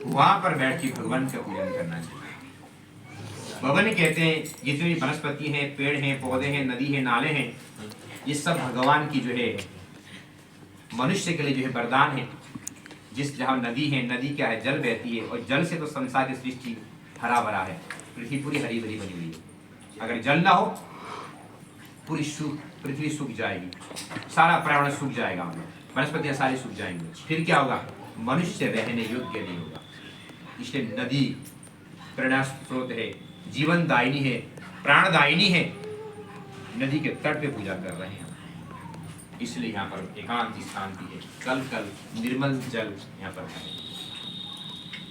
वहां पर बैठ के भगवान का पूजन करना चाहिए। भगवान कहते हैं जितनी वनस्पति हैं, पेड़ हैं, पौधे हैं, नदी है, नाले हैं, ये सब भगवान की जो है मनुष्य के लिए जो है वरदान है। जिस जहाँ नदी है, नदी क्या है, जल बहती है, और जल से तो संसार की सृष्टि हरा भरा है, पृथ्वी पूरी हरी भरी बनी हुई है। अगर जल ना हो पूरी पृथ्वी सूख जाएगी, सारा पर्यावरण सूख जाएगा, वनस्पतियां सारी सूख जाएंगी, फिर क्या होगा, मनुष्य रहने योग्य नहीं होगा। इसलिए नदी प्रेरणा स्रोत है, जीवन दायिनी है, प्राणदायिनी है। नदी के तट पे पूजा कर रहे हैं, इसलिए यहाँ पर एकांत शांति है, कल कल निर्मल जल यहाँ पर है।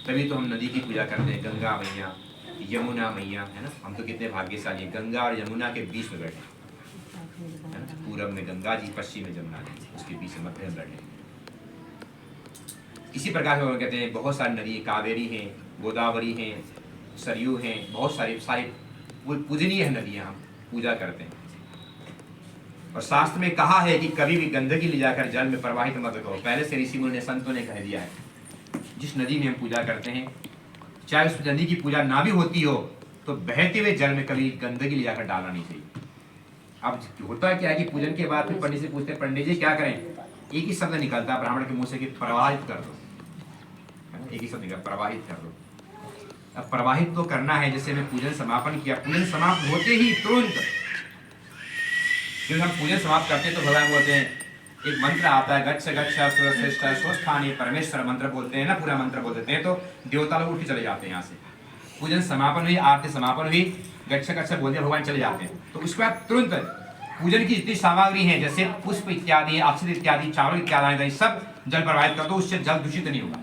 तभी तो हम नदी की पूजा करते हैं, गंगा मैया, यमुना मैया, है ना। हम तो कितने भाग्यशाली हैं, गंगा और यमुना के बीच में बैठे, है ना। पूरब में गंगा जी, पश्चिम में यमुना जी, उसके बीच में मध्य में बैठे। इसी प्रकार से कहते हैं बहुत सारी नदी, कावेरी हैं, गोदावरी हैं, सरयू हैं, बहुत सारी पूजनीय है नदियाँ, हम पूजा करते हैं। और शास्त्र में कहा है कि कभी भी गंदगी ले जाकर जल में प्रवाहित मत करो। पहले से ऋषि मुनि ने, संतों ने कह दिया है, जिस नदी में हम पूजा करते हैं, चाहे उस नदी की पूजा ना भी होती हो, तो बहते हुए जल में कभी गंदगी ले जाकर डालना नहीं चाहिए। अब होता क्या है कि पूजन के बाद फिर पंडित से पूछते हैं, पंडित जी क्या करें? एक ही शब्द निकलता है ब्राह्मण के मुंह से कि प्रवाहित कर दो, एक ही शब्द निकलता, प्रवाहित कर दो। अब प्रवाहित तो करना है। जैसे मैं पूजन समापन किया, पूजन समाप्त होते ही तुरंत जब हम पूजन समाप्त करते हैं तो भगवान बोलते हैं, एक मंत्र आता है, गच्छ गच्छ सुरश्रेष्ठ स्वस्थाने परमेश्वर मंत्र बोलते हैं ना, पूरा मंत्र बोल देते हैं, तो देवता लोग उठ के चले जाते हैं यहाँ से। पूजन समापन हुई, आरती समापन हुई, गच्छ गच्छ बोल दिया, भगवान चले जाते हैं। तो उसके बाद तुरंत पूजन की जितनी सामग्री है, जैसे पुष्प इत्यादि, अक्षत इत्यादि, चावल इत्यादि, सब जल प्रवाहित कर दो, उससे जल दूषित नहीं होगा।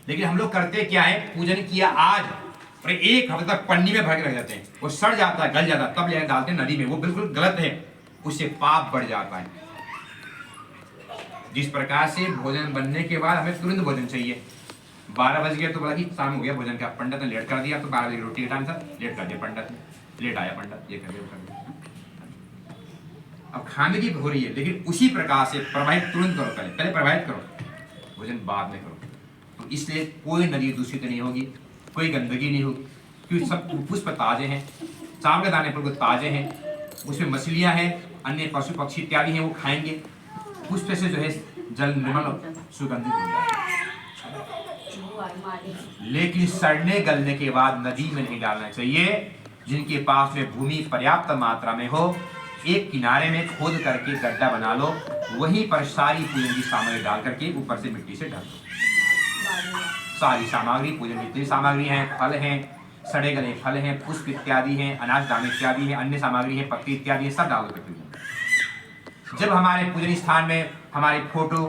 लेकिन हम लोग करते क्या है, पूजन किया आज और एक हफ्ते तक पन्नी में भर के रख जाते हैं, वो सड़ जाता है, गल जाता है, तब ले डालते हैं नदी में। वो बिल्कुल गलत है, उससे पाप बढ़ जाता है। जिस प्रकार से भोजन बनने के बाद हमें तुरंत भोजन चाहिए। 12 बज गया तो बोला कि शाम हो गया भोजन का, पंडित ने लेट कर दिया, तो 12 बजे रोटी का टाइम था, लेट कर दिया पंडित ने, लेट आया पंडित, ये कर दिया। अब खाने की हो रही है, लेकिन उसी प्रकार से प्रवाहित तुरंत करो, पहले प्रवाहित करो, भोजन बाद में करो। तो इसलिए कोई नदी दूषित नहीं होगी, कोई गंदगी नहीं होगी, क्योंकि सब पुष्प ताजे हैं, चावल के दाने पर ताजे हैं, उसमें मछलियां हैं, अन्य पशु पक्षी इत्यादि हैं, वो खाएंगे। पुष्प से जो है जल निर्मल सुगंधित हो जाएगा। लेकिन सड़ने गलने के बाद नदी में नहीं डालना चाहिए। जिनके पास में भूमि पर्याप्त मात्रा में हो, एक किनारे में खोद करके गड्ढा बना लो, वहीं पर सारी पूजन की सामग्री डाल करके ऊपर से मिट्टी से ढक दो। सारी सामग्री, पूजन जितनी सामग्री हैं, फल हैं, सड़े गले फल हैं, पुष्प इत्यादि हैं, अनाज दाने इत्यादि हैं, अन्य सामग्री है, पत्ती इत्यादि है, सब डाल दो पूजन। जब हमारे पूजन स्थान में हमारे फोटो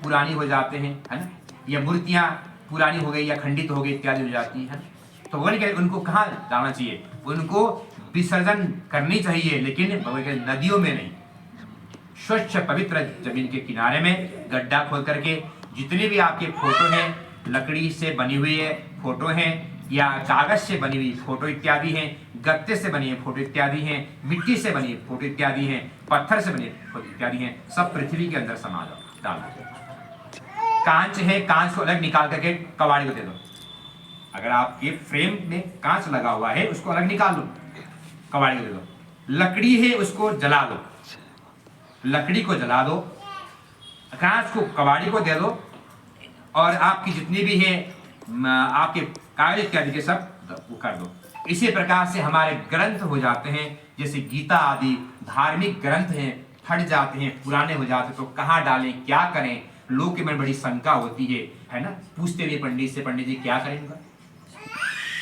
पुरानी हो जाते हैं, है ना, या मूर्तियां पुरानी हो गई या खंडित हो गई इत्यादि हो जाती है, तो वो नहीं, उनको कहाँ डालना चाहिए, उनको विसर्जन करनी चाहिए, लेकिन नदियों में नहीं। स्वच्छ पवित्र जमीन के किनारे में गड्ढा खोद करके जितने भी आपके फोटो हैं, लकड़ी से बनी हुई है फोटो हैं, या कागज से बनी हुई फोटो इत्यादि हैं, गत्ते से बनी फोटो इत्यादि हैं, मिट्टी से बनी फोटो इत्यादि हैं, पत्थर से बनी फोटो इत्यादि हैं, सब पृथ्वी के अंदर समा डाल दो। कांच है, कांच को अलग निकाल करके कबाड़ी को दे दो। अगर आपके फ्रेम में कांच लगा हुआ है, उसको अलग निकाल लो, कबाड़ी को दे दो। लकड़ी है, उसको जला दो, लकड़ी को जला दो, कांच को कबाड़ी को दे दो, और आपकी जितनी भी है आपके कागज इत्यादि के सब वो कर दो। इसी प्रकार से हमारे ग्रंथ हो जाते हैं, जैसे गीता आदि धार्मिक ग्रंथ हैं, फट जाते हैं, पुराने हो जाते हैं, तो कहाँ डालें, क्या करें, लोग के मन बड़ी शंका होती है ना। पूछते हुए पंडित से, पंडित जी क्या करेंगे,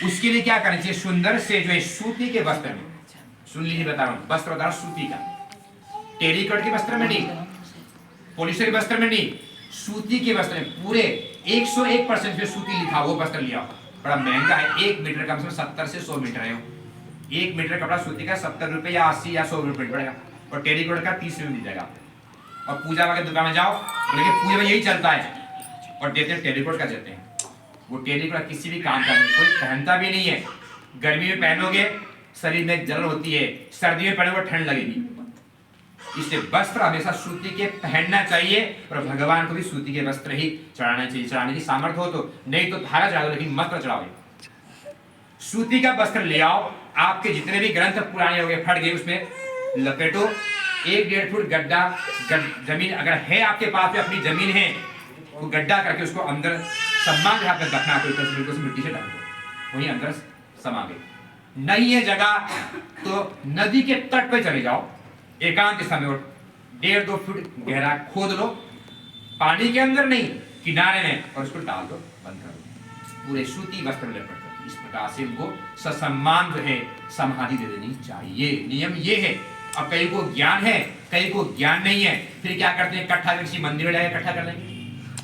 उसके लिए क्या करना चाहिए, सुंदर से जो है सूती के वस्त्र में, सुन लीजिए बता रहा हूँ, वस्त्र बता रहा हूँ सूती का, टेरिकॉट के वस्त्र में नहीं, पॉलिस्टर के वस्त्र में नहीं, सूती के वस्त्र में, पूरे 101% पे सूती लिखा वो वस्त्र लिया। बड़ा महंगा है, 1 मीटर कम से कम 70 से 100 मीटर है। 1 मीटर कपड़ा सूती का 70 रुपए या 80 या 100 रुपए पड़ेगा, और टेरिकॉट का 30 रुपए मिल जाएगा। और पूजा वाले दुकान में जाओ, बोले पूजा में यही चलता है, और देते हैं टेरिकॉट का देते हैं। वो टेरिकॉट किसी भी काम का नहीं, कोई पहनता भी नहीं है। गर्मी में पहनोगे शरीर में जलन होती है, सर्दी में पहनोगे ठंड लगेगी, इसलिए वस्त्र हमेशा सूती के पहनना चाहिए और भगवान को भी सूती के वस्त्र ही चढ़ाना चाहिए। चढ़ाने की सामर्थ्य हो तो, नहीं तो धागा चढ़ा दो, लेकिन मत चढ़ाओ। सूती का वस्त्र ले आओ, आपके जितने भी ग्रंथ पुराने हो गए, फट गए, उसमें लपेटो। 1-1.5 फुट गड्ढा, जमीन अगर है आपके पास में, अपनी जमीन है तो गड्ढा करके उसको अंदर सम्मान के हाथ में रखना, तो मिट्टी से ढक दो, वहीं अंदर समा गए। नहीं है जगह तो नदी के तट पे चले जाओ, एकांत समय, और 1.5-2 फुट गहरा खोद लो, पानी के अंदर नहीं, किनारे में, और उसको डाल दो, बंद कर दो, पूरे सूती वस्त्र में लपेट दो। इस प्रकार से उनको ससम्मान जो है समाधि दे देनी चाहिए। नियम ये है। अब कई को ज्ञान है, कई को ज्ञान नहीं है, फिर क्या करते हैं, इकट्ठा किसी मंदिर में जाकर इकट्ठा कर लेंगे,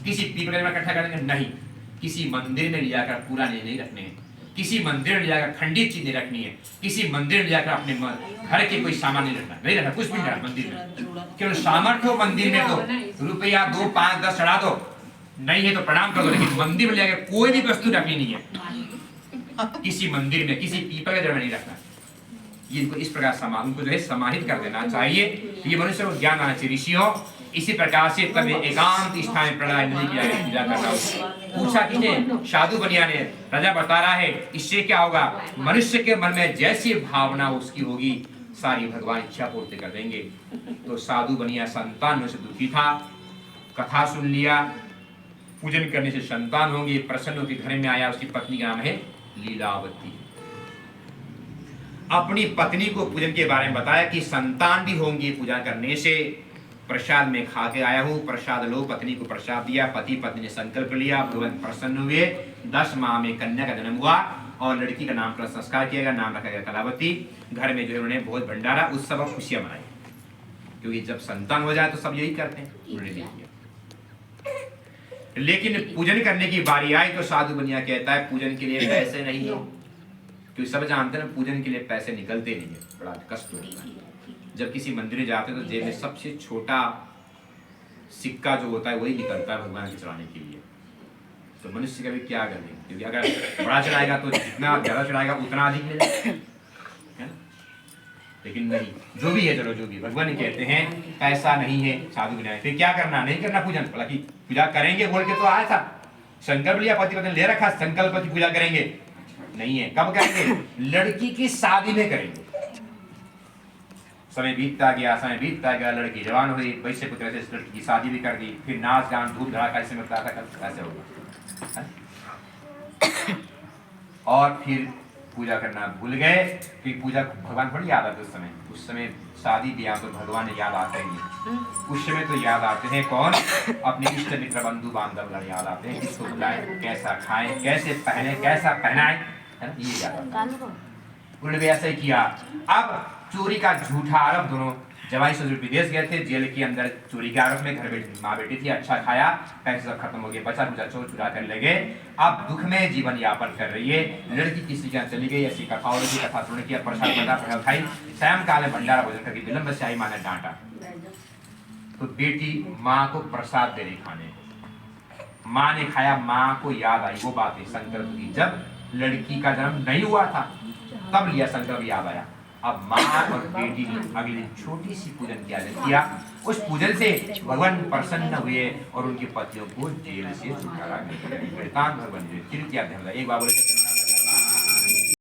किसी पीपल में इकट्ठा कर लेंगे। नहीं, किसी मंदिर में ले जाकर पुराने नहीं रखने हैं, किसी मंदिर में ले जाकर खंडित चीजें रखनी है, किसी मंदिर में जाकर अपने घर के कोई सामान नहीं रखना, नहीं रखना, कुछ भी नहीं रखना मंदिर में। केवल सामर्थ्य हो मंदिर में तो रुपया 2, 5, 10 चढ़ा दो, नहीं है तो प्रणाम कर दो, लेकिन मंदिर में ले जाकर कोई भी वस्तु रखनी नहीं है। किसी मंदिर में, किसी पीपल के जड़ में नहीं रखना। ये इनको इस प्रकार उनको जो है समाहित कर देना चाहिए। ये मनुष्य को ज्ञान आना चाहिए। ऋषियों, इसी प्रकार से तब एकांत स्थान प्रलय नदी की आगे पूजा करना होगा। पूछा किसने? साधु बनिया ने। राजा बता रहा है इससे क्या होगा, मनुष्य के मन में जैसी भावना उसकी होगी सारी भगवान इच्छा पूर्ति कर देंगे। तो साधु बनिया संतान से दुखी था, कथा सुन लिया, पूजन करने से संतान होंगे, प्रसन्न होकर घर में आया। उसकी पत्नी का नाम है लीलावती। अपनी पत्नी को पूजन के बारे में बताया कि संतान भी होंगी पूजा करने से। प्रसाद में खा के आया हूँ, प्रसाद लो। पत्नी को प्रसाद दिया, पति पत्नी ने संकल्प लिया, भगवान प्रसन्न हुए। 10 माह में कन्या का जन्म हुआ और लड़की का नाम संस्कार किया गया, नाम रखा गया कलावती। घर में जो है उन्होंने बहुत भंडारा उत्सव और खुशियां मनाई, क्योंकि जब संतान हो जाए तो सब यही करते हैं, उन्होंने भी किया। लेकिन पूजन करने की बारी आई तो साधु बनिया कहता है पूजन के लिए पैसे नहीं है, क्योंकि सब जानते हैं पूजन के लिए पैसे निकलते नहीं है, बड़ा कष्ट होता है। जब किसी मंदिर में जाते हैं तो जेब में सबसे छोटा सिक्का जो होता है वही निकलता है भगवान के चढ़ाने के लिए। तो मनुष्य का भी क्या करें, क्योंकि अगर बड़ा चढ़ाएगा तो जितना ज्यादा चढ़ाएगा उतना अधिक मिलेगा, लेकिन नहीं, जो भी है, चलो जो भी, भगवान कहते हैं पैसा नहीं है। साधु बनिया फिर क्या करना, नहीं करना पूजन, हालांकि पूजा करेंगे बोल के तो आया था, संकल्प लिया, पति पत्नी ले रखा संकल्प की पूजा करेंगे, नहीं है। कब करेंगे? लड़की की शादी में करेंगे। समय बीतता गया, लड़की जवान हुई, वैसे पुत्र से लड़की की शादी भी कर दी, फिर नाच गान धूम धड़ाका कैसे मिलता था, कैसे होगा। और फिर पूजा करना भूल गए, फिर पूजा भगवान थोड़ी याद आते उस समय शादी ब्याह तो भगवान याद आते ही, उस समय तो याद आते हैं कौन? अपने इष्ट मित्र बंधु बांधव याद आते हैं, किसको बुलाएं, कैसा खाएं, कैसे पहने, कैसा पहनाएं, है ना, ये याद आता है। उन्होंने भी ऐसा ही किया। अब चोरी का झूठा आरोप, दोनों जवाई ससुर विदेश गए थे, जेल के अंदर चोरी के आरोप में, घर बेटी माँ बेटी थी, अच्छा खाया, पैसे सब खत्म हो गए, बचा कुचा चोर चुरा कर ले गए। अब दुख में जीवन यापन कर रही है। लड़की किसी के यहाँ चली गई, ऐसी कथा और कथा सुन किया, प्रसाद बंदा खाई, सायंकाल में भंडारा भोजन करके विलंब से आई, माँ ने डांटा। तो बेटी माँ को प्रसाद दे रही खाने, माँ ने खाया, माँ को याद आई वो बात है संकल्प की, जब लड़की का जन्म नहीं हुआ था तब लिया संकल्प, याद आया। अब माँ और बेटी ने अगले दिन छोटी सी पूजन किया। उस पूजन से भगवान प्रसन्न हुए और उनकी पतियों को जेल से छुटकारा मिला। भगवान एक बार बोले